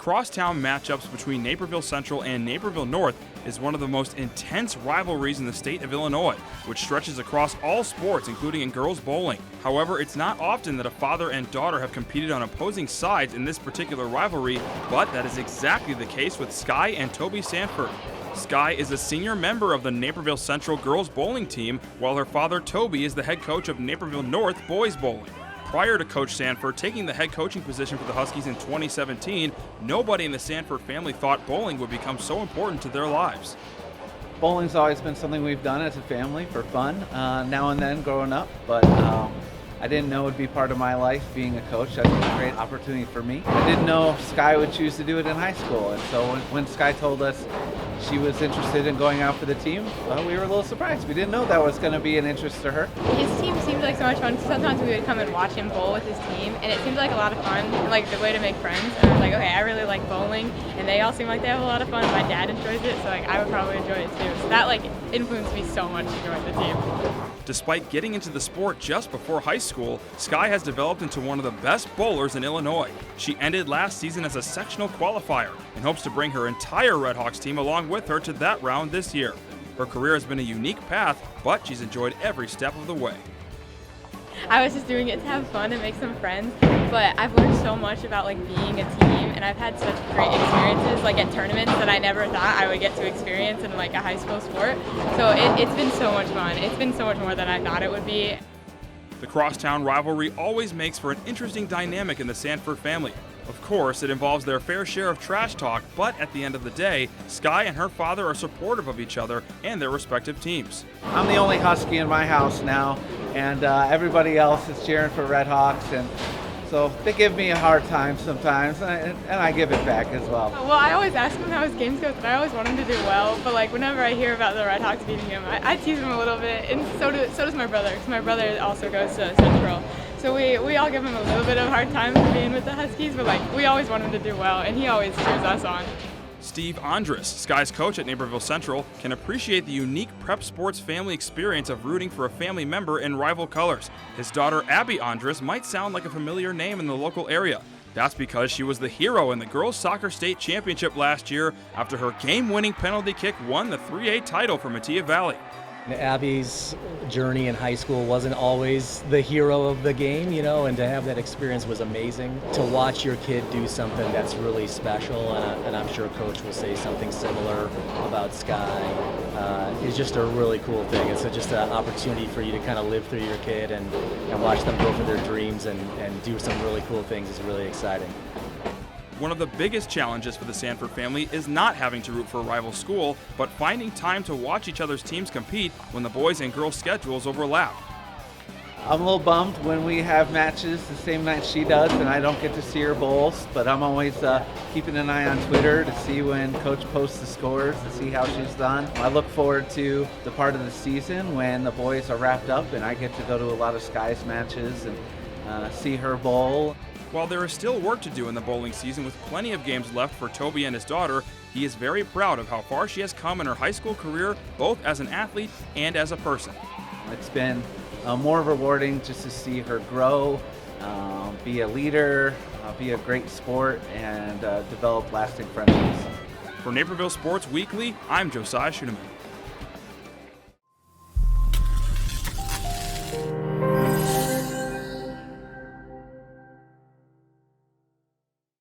crosstown matchups between Naperville Central and Naperville North is one of the most intense rivalries in the state of Illinois, which stretches across all sports, including in girls bowling. However, it's not often that a father and daughter have competed on opposing sides in this particular rivalry, but that is exactly the case with Skye and Tobey Sanford. Skye is a senior member of the Naperville Central girls bowling team, while her father Tobey is the head coach of Naperville North boys bowling. Prior to Coach Sanford taking the head coaching position for the Huskies in 2017, nobody in the Sanford family thought bowling would become so important to their lives. Bowling's always been something we've done as a family for fun, now and then growing up, but I didn't know it would be part of my life being a coach. That's a great opportunity for me. I didn't know Skye would choose to do it in high school, and so when Skye told us she was interested in going out for the team, we were a little surprised. We didn't know that was going to be an interest to her. His team seemed like so much fun. Sometimes we would come and watch him bowl with his team, and it seemed like a lot of fun and like a good way to make friends. And I was like, okay, I really like bowling, and they all seem like they have a lot of fun. My dad enjoys it, so like I would probably enjoy it too. So that influenced me so much to join the team. Despite getting into the sport just before high school, Skye has developed into one of the best bowlers in Illinois. She ended last season as a sectional qualifier and hopes to bring her entire Redhawks team along with her to that round this year. Her career has been a unique path, but she's enjoyed every step of the way. I was just doing it to have fun and make some friends, but I've learned so much about being a team, and I've had such great experiences at tournaments that I never thought I would get to experience in a high school sport. So it's been so much fun. It's been so much more than I thought it would be. The crosstown rivalry always makes for an interesting dynamic in the Sanford family. Of course, it involves their fair share of trash talk, but at the end of the day, Skye and her father are supportive of each other and their respective teams. I'm the only Husky in my house now, and everybody else is cheering for Redhawks, and so they give me a hard time sometimes, and I give it back as well. Well, I always ask him how his games go, and I always want him to do well, but whenever I hear about the Redhawks beating him, I tease him a little bit, and so does my brother, because my brother also goes to Central. So we all give him a little bit of a hard time for being with the Huskies, but we always want him to do well, and he always cheers us on. Steve Andrus, Skye's coach at Naperville Central, can appreciate the unique prep sports family experience of rooting for a family member in rival colors. His daughter Abby Andrus might sound like a familiar name in the local area. That's because she was the hero in the girls soccer state championship last year after her game-winning penalty kick won the 3A title for Mattia Valley. Abby's journey in high school wasn't always the hero of the game, and to have that experience was amazing. To watch your kid do something that's really special, and I'm sure Coach will say something similar about Skye, is just a really cool thing. It's just an opportunity for you to kind of live through your kid and watch them go for their dreams and do some really cool things. It's really exciting. One of the biggest challenges for the Sanford family is not having to root for a rival school, but finding time to watch each other's teams compete when the boys' and girls' schedules overlap. I'm a little bummed when we have matches the same night she does and I don't get to see her bowls, but I'm always keeping an eye on Twitter to see when Coach posts the scores, to see how she's done. I look forward to the part of the season when the boys are wrapped up and I get to go to a lot of Skye's matches and see her bowl. While there is still work to do in the bowling season with plenty of games left for Tobey and his daughter, he is very proud of how far she has come in her high school career, both as an athlete and as a person. It's been more rewarding just to see her grow, be a leader, be a great sport, and develop lasting friendships. For Naperville Sports Weekly, I'm Josiah Schuneman.